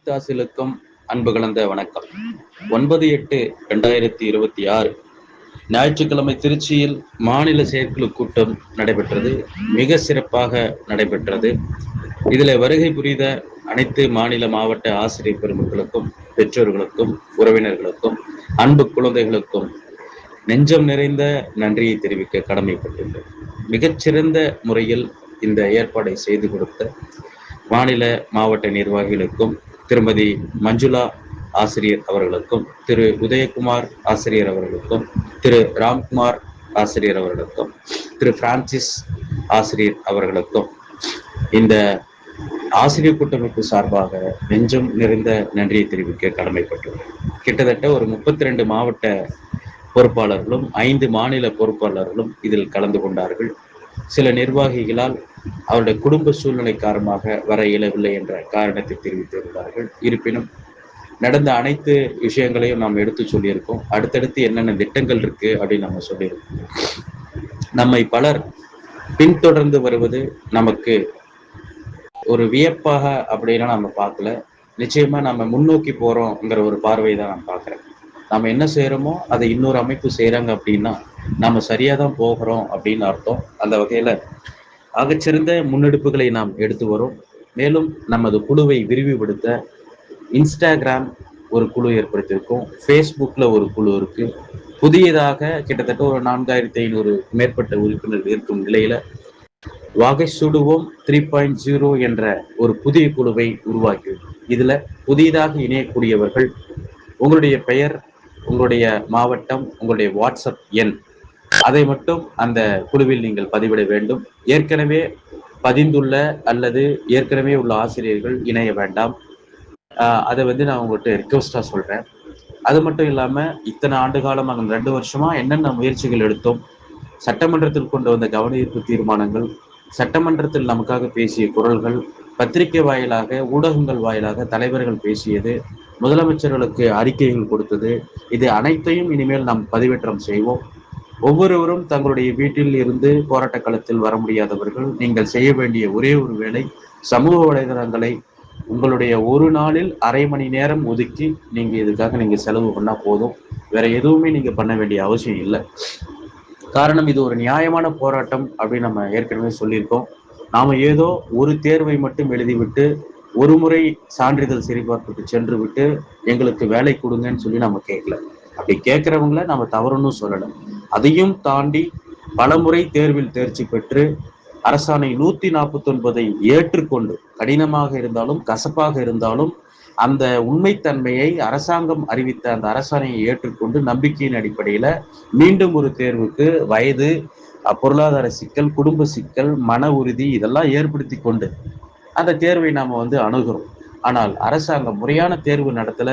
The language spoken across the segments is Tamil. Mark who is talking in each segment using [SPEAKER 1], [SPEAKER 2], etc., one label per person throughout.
[SPEAKER 1] தாசிலுக்கும் அன்பு கலந்த வணக்கம். 9/8/2026 ஞாயிற்றுக்கிழமை திருச்சியில் மாநில செயற்குழு கூட்டம் நடைபெற்றது. மிக சிறப்பாக நடைபெற்றது. இதில் வருகை புரிந்த அனைத்து மாநில மாவட்ட ஆசிரியர் பெருமக்களுக்கும், பெற்றோர்களுக்கும், உறவினர்களுக்கும், அன்பு குழந்தைகளுக்கும் நெஞ்சம் நிறைந்த நன்றியை தெரிவிக்க கடமைப்பட்டுள்ளேன். மிகச்சிறந்த முறையில் இந்த ஏற்பாடை செய்து கொடுத்த மாநில மாவட்ட நிர்வாகிகளுக்கும், திருமதி மஞ்சுளா ஆசிரியர் அவர்களுக்கும், திரு உதயகுமார் ஆசிரியர் அவர்களுக்கும், திரு ராம்குமார் ஆசிரியர் அவர்களுக்கும், திரு பிரான்சிஸ் ஆசிரியர் அவர்களுக்கும் இந்த ஆசிரியர் கூட்டமைப்பு சார்பாக நெஞ்சம் நிறைந்த நன்றியை தெரிவிக்க கடமைப்பட்டுள்ளேன். கிட்டத்தட்ட ஒரு 32 மாவட்ட பொறுப்பாளர்களும் 5 மாநில பொறுப்பாளர்களும் இதில் கலந்து கொண்டார்கள். சில நிர்வாகிகளால் அவருடைய குடும்ப சூழ்நிலை காரணமாக வர இயலவில்லை என்ற காரணத்தை தெரிவித்திருந்தார்கள். இருப்பினும் நடந்த அனைத்து விஷயங்களையும் நாம் எடுத்து சொல்லியிருக்கோம். அடுத்தடுத்து என்னென்ன திட்டங்கள் இருக்கு அப்படின்னு நம்ம சொல்லியிருக்கோம். நம்மை பலர் பின்தொடர்ந்து வருவது நமக்கு ஒரு வியப்பாக அப்படின்னா நம்ம பார்க்கல. நிச்சயமா நம்ம முன்னோக்கி போறோம்ங்கிற ஒரு பார்வை தான் நான் பார்க்குறேன். நம்ம என்ன செய்யறோமோ அதை இன்னொரு அமைப்பு செய்யறாங்க அப்படின்னா நாம சரியா தான் போகிறோம் அப்படின்னு அர்த்தம். அந்த வகையில ஆகச்சிறந்த முன்னெடுப்புகளை நாம் எடுத்து வரோம். மேலும் நமது குழுவை விரிவுபடுத்த இன்ஸ்டாகிராம் ஒரு குழு ஏற்படுத்தியிருக்கோம், ஃபேஸ்புக்கில் ஒரு குழு இருக்கு. புதியதாக கிட்டத்தட்ட ஒரு 4500 மேற்பட்ட உறுப்பினர்கள் இருக்கும் நிலையில வாகை சுடுவோம் 3.0 என்ற ஒரு புதிய குழுவை உருவாக்கி, இதுல புதிதாக இணையக்கூடியவர்கள் உங்களுடைய பெயர், உங்களுடைய மாவட்டம், உங்களுடைய வாட்ஸ்அப் எண் அதை மட்டும் அந்த குழுவில் நீங்கள் பதிவிட வேண்டும். ஏற்கனவே பதிந்துள்ள அல்லது ஏற்கனவே உள்ள ஆசிரியர்கள் இணைய வேண்டாம். அதை நான் உங்கள்கிட்ட ரிக்வஸ்டா சொல்றேன். அது மட்டும் இல்லாம இத்தனை ஆண்டு காலமாக 2 வருஷமா என்னென்ன முயற்சிகள் எடுத்தோம், சட்டமன்றத்தில் கொண்டு வந்த கவனஈர்ப்பு தீர்மானங்கள், சட்டமன்றத்தில் நமக்காக பேசிய குரல்கள், பத்திரிகை வாயிலாக, ஊடகங்கள் வாயிலாக தலைவர்கள் பேசியது, முதலமைச்சர்களுக்கு அறிக்கைகள் கொடுத்தது, இது அனைத்தையும் இனிமேல் நாம் பதிவேற்றம் செய்வோம். ஒவ்வொருவரும் தங்களுடைய வீட்டில் இருந்து போராட்ட களத்தில் வர முடியாதவர்கள், நீங்கள் செய்ய வேண்டிய ஒரே ஒரு வேலை, சமூக வலைதளங்களை உங்களுடைய ஒரு நாளில் அரை மணி நேரம் ஒதுக்கி நீங்க இதுக்காக நீங்க செலவு பண்ணா போதும். வேற எதுவுமே நீங்க பண்ண வேண்டிய அவசியம் இல்லை. காரணம், இது ஒரு நியாயமான போராட்டம் அப்படின்னு நம்ம ஏற்கனவே சொல்லியிருக்கோம். நாம ஏதோ ஒரு தேர்வை மட்டும் எழுதிவிட்டு ஒரு முறை சான்றிதழ் சரிபார்ப்புக்கு சென்று விட்டு எங்களுக்கு வேலை கொடுங்கன்னு சொல்லி நம்ம கேட்கல. அப்படி கேட்கிறவங்கள நம்ம தவறுன்னு சொல்லலை. அதையும் தாண்டி பல முறை தேர்வில் தேர்ச்சி பெற்று அரசாணை 149 ஏற்றுக்கொண்டு, கடினமாக இருந்தாலும் கசப்பாக இருந்தாலும் அந்த உண்மைத்தன்மையை அரசாங்கம் அறிவித்த அந்த அரசாணையை ஏற்றுக்கொண்டு நம்பிக்கையின் அடிப்படையில மீண்டும் ஒரு தேர்வுக்கு வயது, பொருளாதார சிக்கல், குடும்ப சிக்கல், மன உறுதி இதெல்லாம் ஏற்படுத்தி கொண்டு அந்த தேர்வை நாம அணுகிறோம். ஆனால் அரசாங்கம் முறையான தேர்வு நடத்தல,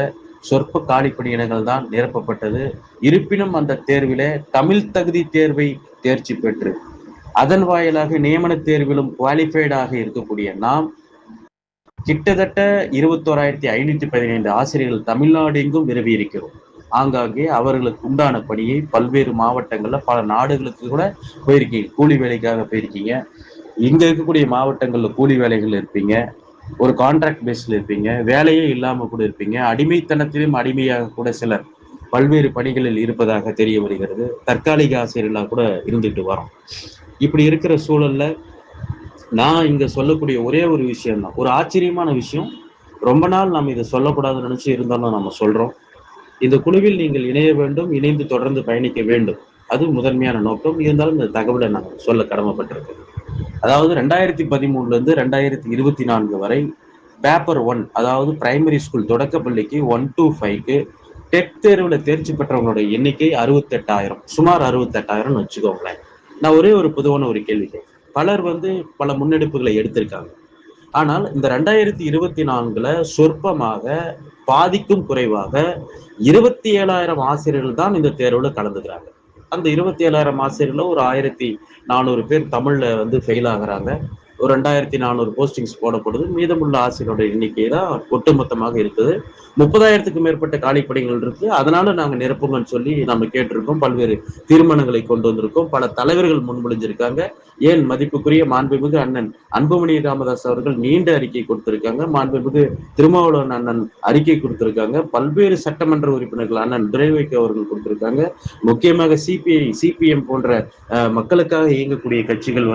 [SPEAKER 1] சொற்ப காலி பணியிடங்கள் தான் நிரப்பப்பட்டது. இருப்பினும் அந்த தேர்விலே தமிழ் தகுதி தேர்வை தேர்ச்சி பெற்று அதன் வாயிலாக நியமன தேர்விலும் குவாலிஃபைடாக இருக்கக்கூடிய நாம் கிட்டத்தட்ட 21,515 ஆசிரியர்கள் தமிழ்நாடு எங்கும் விரவி இருக்கிறோம். ஆங்காங்கே அவர்களுக்கு உண்டான பணியை பல்வேறு மாவட்டங்கள்ல பல நாடுகளுக்கு கூட போயிருக்கீங்க, கூலி வேலைக்காக போயிருக்கீங்க. இங்க இருக்கக்கூடிய மாவட்டங்கள்ல கூலி வேலைகள் இருப்பீங்க, ஒரு கான்ட்ராக்ட் பேஸ்ல இருப்பீங்க, வேலையே இல்லாம கூட இருப்பீங்க, அடிமைத்தனத்திலும் அடிமையாக கூட சிலர் பல்வேறு பணிகளில் இருப்பதாக தெரிய வருகிறது. தற்காலிக ஆசிரியர்களாக கூட இருந்துட்டு வரோம். இப்படி இருக்கிற சூழல்ல நான் இங்க சொல்லக்கூடிய ஒரே ஒரு விஷயம் தான், ஒரு ஆச்சரியமான விஷயம். ரொம்ப நாள் நம்ம இதை சொல்லக்கூடாதுன்னு நினைச்சு இருந்தாலும் நம்ம சொல்றோம். இந்த குழுவில் நீங்கள் இணைய வேண்டும், இணைந்து தொடர்ந்து பயணிக்க வேண்டும், அது முதன்மையான நோக்கம். இருந்தாலும் இந்த தகவலை நான் சொல்ல கடமைப்பட்டிருக்கேன். அதாவது 2013 2024 வரை பேப்பர் 1, அதாவது பிரைமரி ஸ்கூல் தொடக்க பள்ளிக்கு 1 to 5க்கு டெட் தேர்வில் தேர்ச்சி பெற்றவங்களுடைய எண்ணிக்கை 68,000, சுமார் 68,000 வச்சுக்கோங்களேன். நான் ஒரே ஒரு பொதுவான ஒரு கேள்வி கேட்கிறேன். பலர் பல முன்னெடுப்புகளை எடுத்திருக்காங்க. ஆனால் இந்த 2024ல சொற்பமாக, பாதிக்கும் குறைவாக 27,000 ஆசிரியர்கள் தான் இந்த தேர்வுல கலந்துக்கிறாங்க. அந்த 27,000 ஆசிரியர்ல ஒரு 1,400 பேர் தமிழ்ல ஃபெயில் ஆகுறாங்க. ஒரு 2400 போஸ்டிங்ஸ் போடப்படுது. மீதமுள்ள ஆசிரியரோட எண்ணிக்கை தான் ஒட்டுமொத்தமாக இருக்குது. 30,000க்கு மேற்பட்ட காலிப்பணிகள் இருக்கு. அதனால நாங்க நிரப்புங்கன்னு சொல்லி நம்ம கேட்டிருக்கோம். பல்வேறு தீர்மானங்களை கொண்டு வந்திருக்கோம். பல தலைவர்கள் முன்மொழிஞ்சிருக்காங்க. ஏன் மதிப்புக்குரிய மாண்புமிகு அண்ணன் அன்புமணி ராமதாஸ் அவர்கள் நீண்ட அறிக்கை கொடுத்திருக்காங்க. மாண்புமிகு திருமாவளவன் அண்ணன் அறிக்கை கொடுத்திருக்காங்க. பல்வேறு சட்டமன்ற உறுப்பினர்கள் அண்ணன் துரைவைக்கு அவர்கள் கொடுத்திருக்காங்க. முக்கியமாக சிபிஐ, சிபிஎம் போன்ற மக்களுக்காக இயங்கக்கூடிய கட்சிகள்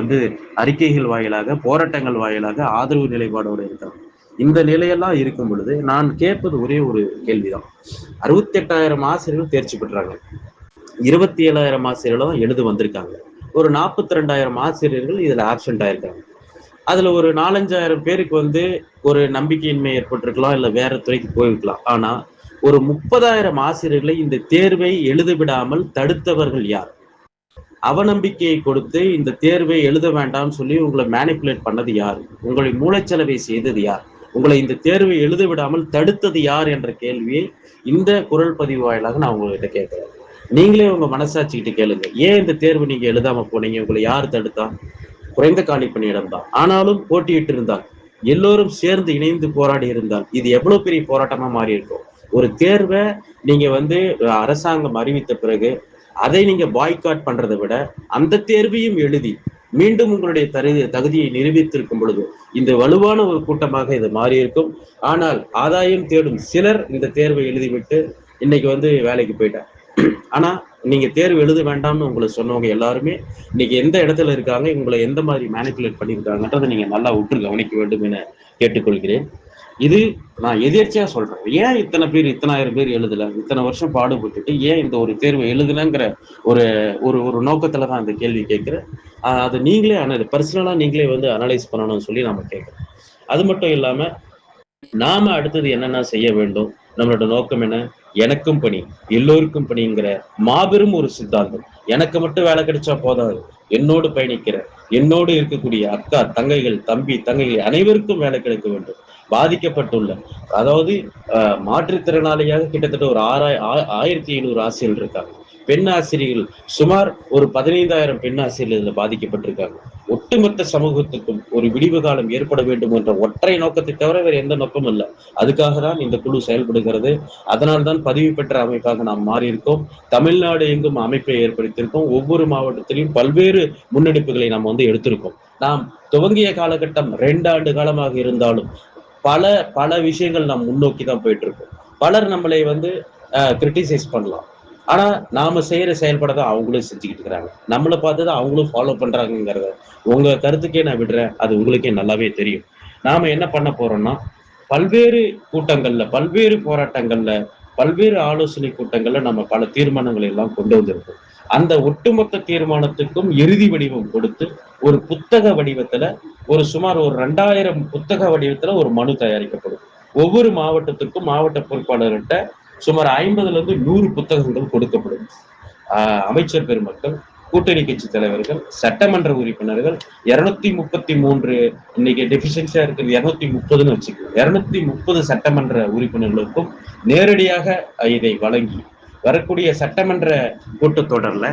[SPEAKER 1] அறிக்கைகள் வாயிலாக, போராட்டங்கள் வாயிலாக ஆதரவு நிலைப்பாடோடு இருக்காங்க. இந்த நிலையெல்லாம் இருக்கும் பொழுது நான் கேட்பது ஒரே ஒரு கேள்விதான். 68,000 ஆசிரியர்கள் தேர்ச்சி பெற்றாங்க. 27,000 ஆசிரியர்கள் தான் எழுத வந்திருக்காங்க. ஒரு 42,000 ஆசிரியர்கள் இதுல ஆப்சென்ட் ஆயிருக்காங்க. அதுல ஒரு 4-5,000 பேருக்கு ஒரு நம்பிக்கையின்மை ஏற்பட்டிருக்கலாம், இல்ல வேற துறைக்கு போயிருக்கலாம். ஆனா ஒரு 30,000 ஆசிரியர்களை இந்த தேர்வை எழுத விடாமல் தடுத்தவர்கள் யார்? அவநம்பிக்கையை கொடுத்து இந்த தேர்வை எழுத வேண்டாம் சொல்லி உங்களை மேனிப்புலேட் பண்ணது யார்? உங்களை மூளைச்சலவை செய்தது யார்? உங்களை இந்த தேர்வை எழுத விடாமல் தடுத்தது யார் என்ற கேள்வியை இந்த குரல் பதிவு வாயிலாக நான் உங்ககிட்ட கேட்கிறேன். நீங்களே உங்க மனசாட்சிக்கிட்ட கேளுங்க. ஏன் இந்த தேர்வு நீங்க எழுதாம போனீங்க? உங்களை யார் தடுத்தா? குறைந்த காலி பணியிடம் தான். ஆனாலும் போட்டியிட்டு இருந்தால், எல்லோரும் சேர்ந்து இணைந்து போராடி இருந்தால் இது எவ்வளவு பெரிய போராட்டமா மாறி இருக்கும். ஒரு தேர்வை நீங்க அரசாங்கம் அறிவித்த பிறகு அதை நீங்க பாய்காட் பண்றதை விட அந்த தேர்வையும் எழுதி மீண்டும் உங்களுடைய தகுதியை நிரூபித்திருக்கும் பொழுது இந்த வலுவான ஒரு கூட்டமாக இது மாறி இருக்கும். ஆனால் ஆதாயம் தேடும் சிலர் இந்த தேர்வை எழுதிவிட்டு இன்னைக்கு வேலைக்கு போயிட்டாங்க. ஆனா நீங்க தேர்வு எழுத வேண்டாம்னு உங்களை சொன்னவங்க எல்லாருமே இன்னைக்கு எந்த இடத்துல இருக்காங்க, உங்களை எந்த மாதிரி மேனிப்புலேட் பண்ணியிருக்காங்கன்றதை நீங்க நல்லா உற்று கவனிக்க வேண்டும் என கேட்டுக்கொள்கிறேன். இது நான் எதிர்ச்சியா சொல்றேன். ஏன் இத்தனை பேர், 10,000 பேர் எழுதல? இத்தனை வருஷம் பாடுபட்டுட்டு ஏன் இந்த ஒரு தேர்வை எழுதலங்கிற ஒரு ஒரு ஒரு நோக்கத்துலதான் அந்த கேள்வி கேட்கிறேன். அதை நீங்களே பர்சனலா நீங்களே அனலைஸ் பண்ணணும்னு சொல்லி நம்ம கேட்கிறோம். அது மட்டும் இல்லாம நாம அடுத்தது என்னென்ன செய்ய வேண்டும், நம்மளோட நோக்கம் என்ன? எனக்கும் பணி எல்லோருக்கும் பணிங்கிற மாபெரும் ஒரு சித்தாந்தம். எனக்கு மட்டும் வேலை கிடைச்சா போதாது, என்னோடு பயணிக்கிற, என்னோடு இருக்கக்கூடிய அக்கா தங்கைகள், தம்பி தங்கைகள் அனைவருக்கும் வேலை கிடைக்க வேண்டும். பாதிக்கப்பட்டுள்ள, அதாவது மாற்றுத்திறனாளியாக கிட்டத்தட்ட ஒரு 1,500 ஆசிரியர்கள் இருக்காங்க. பெண் ஆசிரியர்கள் சுமார் ஒரு 15,000 பெண் ஆசிரியர்கள் இதுல பாதிக்கப்பட்டிருக்காங்க. ஒட்டுமொத்த சமூகத்துக்கும் ஒரு விடிவு காலம் ஏற்பட வேண்டும் என்ற ஒற்றை நோக்கத்தை தவிர வேற எந்த நோக்கமும் இல்லை. அதுக்காக தான் இந்த குழு செயல்படுகிறது. அதனால்தான் பதிவு பெற்ற அமைப்பாக நாம் மாறியிருக்கோம். தமிழ்நாடு எங்கும் அமைப்பை ஏற்படுத்தியிருக்கோம். ஒவ்வொரு மாவட்டத்திலையும் பல்வேறு முன்னெடுப்புகளை நாம் எடுத்திருக்கோம். நாம் துவங்கிய காலகட்டம் 2 ஆண்டு காலமாக இருந்தாலும் பல பல விஷயங்கள் நாம் முன்னோக்கி தான் போயிட்டு இருக்கோம். பலர் நம்மளை கிரிட்டிசைஸ் பண்ணலாம். ஆனா நாம செய்யற செயல்படதான் அவங்களும் செஞ்சுக்கிட்டு இருக்கிறாங்க. நம்மளை பார்த்துதான் அவங்களும் ஃபாலோ பண்றாங்கிறத உங்க கருத்துக்கே நான் விடுறேன். அது உங்களுக்கே நல்லாவே தெரியும். நாம என்ன பண்ண போறோம்னா, பல்வேறு கூட்டங்கள்ல, பல்வேறு போராட்டங்கள்ல, பல்வேறு ஆலோசனை கூட்டங்கள்ல நம்ம பல தீர்மானங்களை எல்லாம் கொண்டு வந்திருக்கோம். அந்த ஒட்டுமொத்த தீர்மானத்துக்கும் இறுதி வடிவம் கொடுத்து ஒரு புத்தக வடிவத்துல சுமார் ஒரு 2,000 புத்தக வடிவத்துல ஒரு மனு தயாரிக்கப்படும். ஒவ்வொரு மாவட்டத்துக்கும் மாவட்ட பொறுப்பாளர்கிட்ட சுமார் 50-100 புத்தகங்கள் கொடுக்கப்படும். அமைச்சர் பெருமக்கள், கூட்டணி கட்சி தலைவர்கள், சட்டமன்ற உறுப்பினர்கள், 233 இன்னைக்கு டெபிஷியன்சியா இருக்கிறது 230ன்னு வச்சுக்கோங்க. 230 சட்டமன்ற உறுப்பினர்களுக்கும் நேரடியாக இதை வழங்கி வரக்கூடிய சட்டமன்ற கூட்டத்தொடர்ல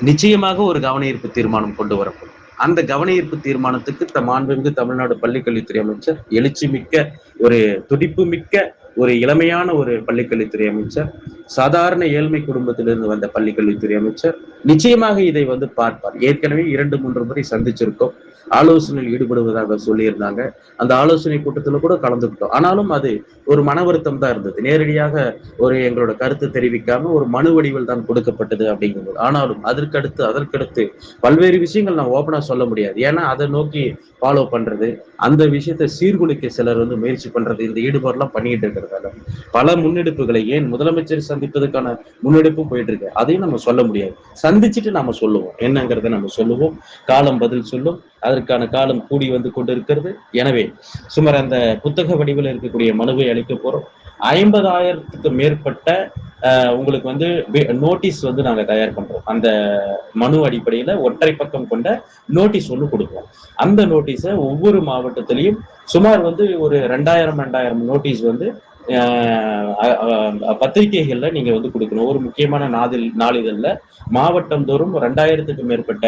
[SPEAKER 1] நிச்சயமாக ஒரு கவன ஈர்ப்பு தீர்மானம் கொண்டு வரப்படும். அந்த கவன ஈர்ப்பு தீர்மானத்துக்கு மாண்புமிகு தமிழ்நாடு பள்ளிக்கல்வித்துறை அமைச்சர், எழுச்சி மிக்க ஒரு துடிப்பு மிக்க ஒரு இளமையான ஒரு பள்ளிக்கல்வித்துறை அமைச்சர், சாதாரண ஏழ்மை குடும்பத்திலிருந்து வந்த பள்ளிக்கல்வித்துறை அமைச்சர் நிச்சயமாக இதை பார்ப்பார். ஏற்கனவே 2-3 முறை சந்திச்சிருக்கோம். ஆலோசனையில் ஈடுபடுவதாக சொல்லியிருந்தாங்க. அந்த ஆலோசனை கூட்டத்துல கூட கலந்துக்கிட்டோம். ஆனாலும் அது ஒரு மன வருத்தம் தான் இருந்தது. நேரடியாக எங்களோட கருத்து தெரிவிக்காம ஒரு மனு வடிவில் தான் கொடுக்கப்பட்டது அப்படிங்கும்போது. ஆனாலும் அதற்கடுத்து பல்வேறு விஷயங்கள் நான் ஓப்பனா சொல்ல முடியாது. ஏன்னா அதை நோக்கி ஃபாலோ பண்றது, அந்த விஷயத்தை சீர்குலைக்க சிலர் முயற்சி பண்றது, இந்த ஈடுபாடுலாம் பண்ணிட்டு இருக்கிறதால பல முன்னெடுப்புகளை, ஏன் முதலமைச்சர் சந்திப்பதற்கான முன்னெடுப்பும் போயிட்டு இருக்கு, அதையும் நம்ம சொல்ல முடியாது. சந்திச்சுட்டு நம்ம சொல்லுவோம், என்னங்கிறத நம்ம சொல்லுவோம். காலம் பதில் சொல்லும். அதற்கான காலம் கூடி கொண்டு இருக்கிறது. எனவே சுமார் அந்த புத்தக வடிவில் இருக்கக்கூடிய மனுவை அளிக்க போறோம். 50,000க்கு மேற்பட்ட உங்களுக்கு நோட்டீஸ் நாங்க தயார் பண்றோம். அந்த மனு அடிப்படையில ஒற்றை பக்கம் கொண்ட நோட்டீஸ் கொடுப்போம். அந்த நோட்டீஸை ஒவ்வொரு மாவட்டத்திலையும் சுமார் ஒரு 2,000 நோட்டீஸ் பத்திரிகைகள்ல நீங்க வந்து கொடுக்கணும். ஒரு முக்கியமான நாளிதழ்ல மாவட்டம் தோறும் 2000க்கும் மேற்பட்ட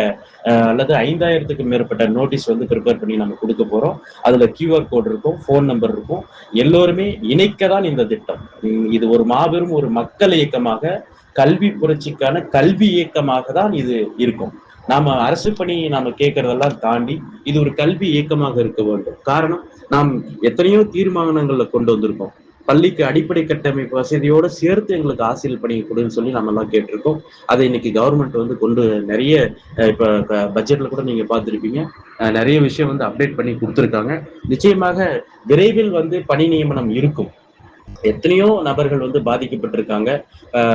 [SPEAKER 1] அல்லது 5000க்கும் மேற்பட்ட நோட்டீஸ் வந்து ப்ரிப்பேர் பண்ணி நம்ம கொடுக்க போறோம். அதுல கியூஆர் கோட் இருக்கும், போன் நம்பர் இருக்கும். எல்லோருமே இணைக்க தான் இந்த திட்டம். இது ஒரு மாபெரும் ஒரு மக்கள் இயக்கமாக, கல்வி புரட்சிக்கான கல்வி இயக்கமாக தான் இது இருக்கும். நாம அரசு பணி நாம கேட்கறதெல்லாம் தாண்டி இது ஒரு கல்வி இயக்கமாக இருக்க வேண்டும். காரணம், நாம் எத்தனையோ தீர்மானங்கள்ல கொண்டு வந்திருக்கோம். பள்ளிக்கு அடிப்படை கட்டமைப்பு வசதியோட சேர்த்து எங்களுக்கு ஆசிரியர் பணி கொடுன்னு சொல்லி நம்ம எல்லாம் கேட்டிருக்கோம். அதை இன்னைக்கு கவர்மெண்ட் வந்து கொண்டு நிறைய இப்ப பட்ஜெட்ல கூட நீங்க பார்த்திருப்பீங்க, நிறைய விஷயம் வந்து அப்டேட் பண்ணி கொடுத்துருக்காங்க. நிச்சயமாக விரைவில் வந்து பணி நியமனம் இருக்கும். எத்தனையோ நபர்கள் வந்து பாதிக்கப்பட்டிருக்காங்க.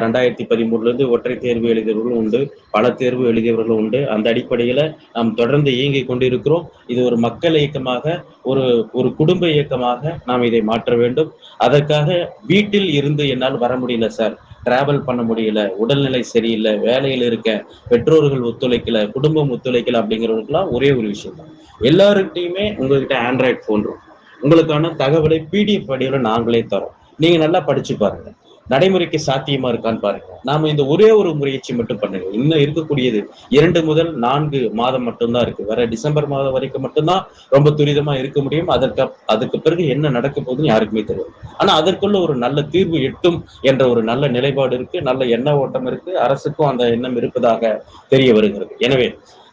[SPEAKER 1] 2013 இருந்து ஒற்றை தேர்வு எழுதியவர்களும் உண்டு, பல தேர்வு எழுதியவர்களும் உண்டு. அந்த அடிப்படையில நாம் தொடர்ந்து இயங்கிக் கொண்டிருக்கிறோம். இது ஒரு மக்கள் இயக்கமாக, ஒரு ஒரு குடும்ப இயக்கமாக நாம் இதை மாற்ற வேண்டும். அதற்காக வீட்டில் இருந்து என்னால் வர முடியல சார், டிராவல் பண்ண முடியல, உடல்நிலை சரியில்லை, வேலையில் இருக்க, பெற்றோர்கள் ஒத்துழைக்கல, குடும்பம் ஒத்துழைக்கல அப்படிங்கிறவங்களுக்குலாம் ஒரே ஒரு விஷயம் தான், எல்லாருக்கிட்டையுமே உங்ககிட்ட ஆண்ட்ராய்டு போன் இருக்கும். உங்களுக்கான தகவலை பிடிஎஃப் வடிவில் நாங்களே தரோம். நீங்க நல்லா படிச்சு பாருங்க, நடைமுறைக்கு சாத்தியமா இருக்கான்னு பாருங்க. நாம இந்த ஒரே ஒரு முயற்சி மட்டும் பண்ணுங்க. இன்னும் இருக்கக்கூடியது 2 முதல் 4 மாதம் மட்டும்தான் இருக்கு. வர டிசம்பர் மாதம் வரைக்கும் மட்டும்தான் ரொம்ப துரிதமா இருக்க முடியும். அதுக்கு பிறகு என்ன நடக்க போகுதுன்னு யாருக்குமே தெரியும். ஆனா அதற்குள்ள ஒரு நல்ல தீர்வு எட்டும் என்ற ஒரு நல்ல நிலைப்பாடு இருக்கு, நல்ல எண்ண ஓட்டம் இருக்கு, அரசுக்கும் அந்த எண்ணம் இருப்பதாக தெரிய வருகிறது. எனவே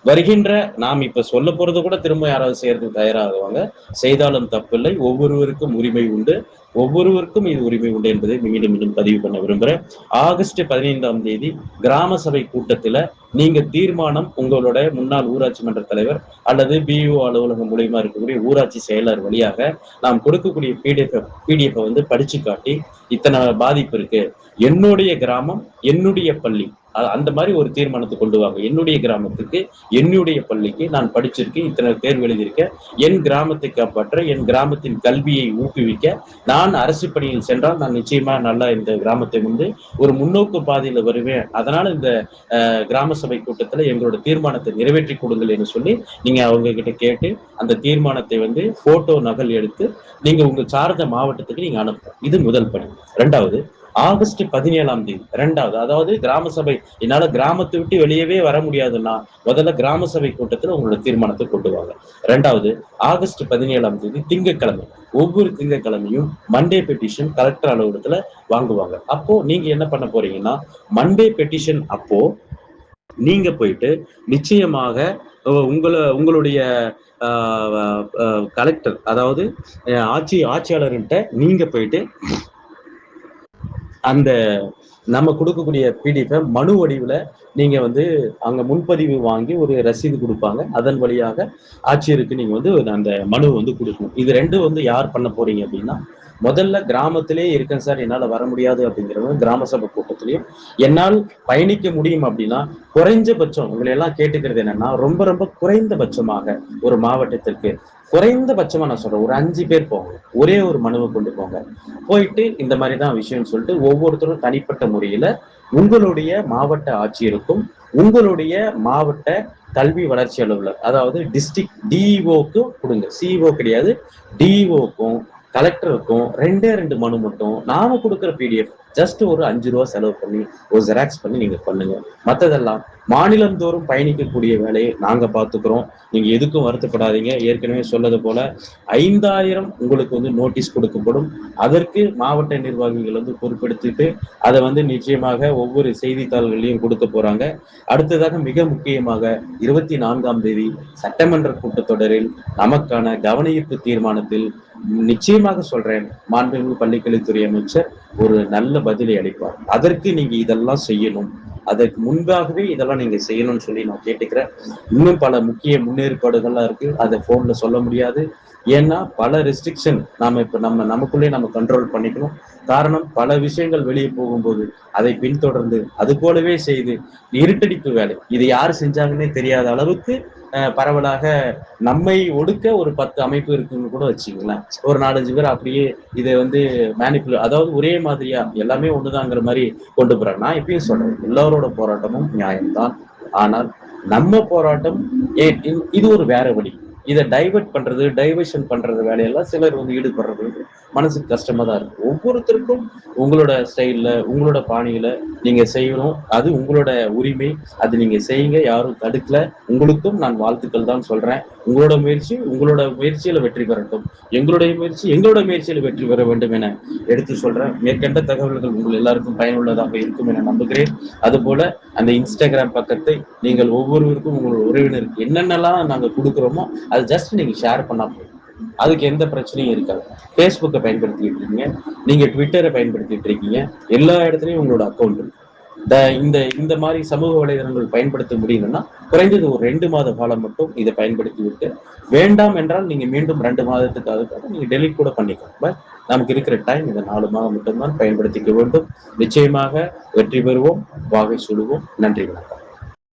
[SPEAKER 1] வருகின்ற, நாம் இப்ப சொல்ல போறது கூட திரும்ப யாராவது செய்யறதுக்கு தயாராகுவாங்க. செய்தாலும் தப்பில்லை, ஒவ்வொருவருக்கும் உரிமை உண்டு, ஒவ்வொருவருக்கும் இது உரிமை உண்டு என்பதை மீண்டும் மீண்டும் பதிவு பண்ண விரும்புறேன். ஆகஸ்ட் 15ஆம் தேதி கிராம சபை கூட்டத்துல நீங்க தீர்மானம், உங்களோட முன்னாள் ஊராட்சி மன்ற தலைவர் அல்லது பிஇஓ அலுவலகம் மூலியமா இருக்கக்கூடிய ஊராட்சி செயலர் வழியாக நாம் கொடுக்கக்கூடிய பிடிஎஃப் வந்து படிச்சு காட்டி, இத்தனை பாதிப்பு இருக்கு, என்னுடைய கிராமம் என்னுடைய பள்ளி, அந்த மாதிரி ஒரு தீர்மானத்தை கொண்டு வாங்க. என்னுடைய கிராமத்துக்கு, என்னுடைய பள்ளிக்கு நான் படிச்சிருக்கேன், இத்தனை தேர்வு எழுதியிருக்கேன், என் கிராமத்தை காப்பாற்ற, என் கிராமத்தின் கல்வியை ஊக்குவிக்க நான் அரசு பணியில் சென்றால் நான் நிச்சயமா நல்லா இந்த கிராமத்தை வந்து ஒரு முன்னோக்கு பாதையில வருவேன். அதனால இந்த கிராம சபை கூட்டத்துல எங்களோட தீர்மானத்தை நிறைவேற்றி கொடுங்கள் என்று சொல்லி நீங்க அவங்க கிட்ட கேட்டு அந்த தீர்மானத்தை வந்து போட்டோ நகல் எடுத்து நீங்க உங்க சார்ந்த மாவட்டத்துக்கு நீங்க அனுப்பணும். இது முதல் பணி. 2வது, ஆகஸ்ட் 17ஆம் தேதி 2வது, அதாவது கிராம சபை, என்னால கிராமத்தை விட்டு வெளியவே வர முடியாதுன்னா முதல்ல கிராம சபை கூட்டத்துல உங்களோட தீர்மானத்தை கொண்டு வாங்க. 2வது, ஆகஸ்ட் 17ஆம் தேதி திங்கட்கிழமை, ஒவ்வொரு திங்கட்கிழமையும் மண்டே பெட்டிஷன் கலெக்டர் அலுவலகத்துல வாங்குவாங்க. அப்போ நீங்க என்ன பண்ண போறீங்கன்னா, மண்டே பெட்டிஷன் அப்போ நீங்க போயிட்டு நிச்சயமாக உங்களுடைய கலெக்டர், அதாவது ஆட்சியாளர்கிட்ட நீங்க போயிட்டு அந்த நம்ம கொடுக்கக்கூடிய பிடிஎஃப் மனு வடிவில் நீங்க வந்து அங்க முன்பதிவு வாங்கி ஒரு ரசீது கொடுப்பாங்க. அதன் வழியாக ஆட்சியருக்கு நீங்க வந்து அந்த மனு வந்து கொடுக்கணும். இது ரெண்டும் வந்து யார் பண்ண போறீங்க அப்படின்னா, முதல்ல கிராமத்திலே இருக்கேன் சார், என்னால வர முடியாது அப்படிங்கிறவங்க கிராம சபை கூட்டத்திலையும், என்னால் பயணிக்க முடியும் அப்படின்னா குறைஞ்சபட்சம் உங்களை எல்லாம் கேட்டுக்கிறது என்னன்னா, ரொம்ப ரொம்ப குறைந்தபட்சமாக ஒரு மாவட்டத்திற்கு குறைந்தபட்சமா நான் சொல்றேன், ஒரு 5 பேர் போங்க, ஒரே ஒரு மனுவை கொண்டு போங்க. போயிட்டு இந்த மாதிரிதான் விஷயம்னு சொல்லிட்டு ஒவ்வொருத்தரும் தனிப்பட்ட முறையில உங்களுடைய மாவட்ட ஆட்சியருக்கும் உங்களுடைய மாவட்ட கல்வி வளர்ச்சி அலுவலர், அதாவது டிஸ்ட்ரிக்ட் டிஇஓக்கும் கொடுங்க. சிஇஓ கிடையாது, டிஇஓக்கும் கலெக்டருக்கும் 2 மனு மட்டும் நாம கொடுக்குற பிடிஎஃப் ஜஸ்ட் ஒரு 5 ரூபா செலவு பண்ணி ஒரு ஜெராக்ஸ் பண்ணி நீங்க பண்ணுங்க. மற்றதெல்லாம் மாநிலம் தோறும் பயணிக்கக்கூடிய வேலையை நாங்க பார்த்துக்கிறோம். நீங்க எதுக்கும் வருத்தப்படாதீங்க. ஏற்கனவே சொல்லது போல 5000 உங்களுக்கு வந்து நோட்டீஸ் கொடுக்கப்படும். அதற்கு மாவட்ட நிர்வாகிகள் வந்து பொறுப்பெடுத்துட்டு அதை வந்து நிச்சயமாக ஒவ்வொரு செய்தித்தாள்களையும் கொடுக்க போறாங்க. அடுத்ததாக மிக முக்கியமாக 24ஆம் தேதி சட்டமன்ற கூட்டத்தொடரில் நமக்கான கவனஈர்ப்பு தீர்மானத்தில் நிச்சயமாக சொல்றேன், மாண்புமிகு பள்ளிக்கல்வித்துறை அமைச்சர் ஒரு நல்ல பதிலை அளிப்பார். அதற்கு நீங்க இதெல்லாம் செய்யணும், அதற்கு முன்பாகவே இதெல்லாம் நீங்க செய்யணும்னு சொல்லி நான் கேட்டுக்கிறேன். இன்னும் பல முக்கிய முன்னேற்பாடுகள்லாம் இருக்கு, அதை போன்ல சொல்ல முடியாது. ஏன்னா பல ரெஸ்ட்ரிக்ஷன் நாம இப்ப நமக்குள்ளே நம்ம கண்ட்ரோல் பண்ணிக்கணும். காரணம், பல விஷயங்கள் வெளியே போகும்போது அதை பின்தொடர்ந்து அது போலவே செய்து இருட்டடிப்பு வேலை, இது யார் செஞ்சாங்கன்னே தெரியாத அளவுக்கு பரவலாக நம்மை ஒடுக்க ஒரு 10 அமைப்பு இருக்குன்னு கூட வச்சுங்களேன். ஒரு 4-5 பேர் அப்படியே இதை வந்து அதாவது ஒரே மாதிரியா எல்லாமே ஒண்ணுதாங்கிற மாதிரி கொண்டு போறாங்க. நான் எப்பயும் சொல்றேன், எல்லாரோட போராட்டமும் நியாயம்தான். ஆனால் நம்ம போராட்டம் இது ஒரு வேற வழி. இதை டைவர்ட் பண்றது, டைவர்ஷன் பண்றது வேலையெல்லாம் சிலர் வந்து ஈடுபடுறது மனசுக்கு கஷ்டமா தான் இருக்கும். ஒவ்வொருத்தருக்கும் உங்களோட ஸ்டைல்ல, உங்களோட பாணியில நீங்க செய்யணும். அது உங்களோட உரிமை. அது நீங்க செய்யுங்க. யாரும் தடுக்கல. உங்களுக்கும் நான் வாழ்த்துக்கள் தான் சொல்றேன். உங்களோட முயற்சி உங்களோட முயற்சியில வெற்றி பெறட்டும். எங்களுடைய முயற்சி எங்களோட முயற்சியில வெற்றி பெற வேண்டும் என எடுத்து சொல்றேன். மேற்கண்ட தகவல்கள் உங்கள் எல்லாருக்கும் பயனுள்ளதாக இருக்கும் என நம்புகிறேன். அதுபோல அந்த இன்ஸ்டாகிராம் பக்கத்தை நீங்கள் ஒவ்வொருவருக்கும் உங்களோட உறவினருக்கு என்னென்னலாம் நாங்க குடுக்குறோமோ, அது ஜஸ்ட் நீங்க ஷேர் பண்ணா போதும். அதுக்கு எந்த பிரச்சனையும் இருக்காது. Facebookஅ பயன்படுத்திட்டு இருக்கீங்க. நீங்க Twitterஅ பயன்படுத்திட்டு இருக்கீங்க. எல்லா இடத்துலயும் உங்களோட அக்கவுண்ட் இருக்கு. இந்த இந்த மாதிரி சமூக வலைதளங்கள் பயன்படுத்த முடியலன்னா, குறைந்தது ஒரு 2 மாத காலம் மட்டும் இத பயன்படுத்தி விட்டு, வேண்டாம் என்றால் நீங்க மீண்டும் 2 மாதத்துக்கு அதுக்காக நீங்க டெலீட் கூட பண்ணிக்கலாம். பட் நமக்கு இருக்கிற டைம் இந்த 4 மாதம் மட்டும் தான் பயன்படுத்திக்க வேண்டும். நிச்சயமாக வெற்றி பெறுவோம். வாகை சூடுவோம். நன்றி, வணக்கம்.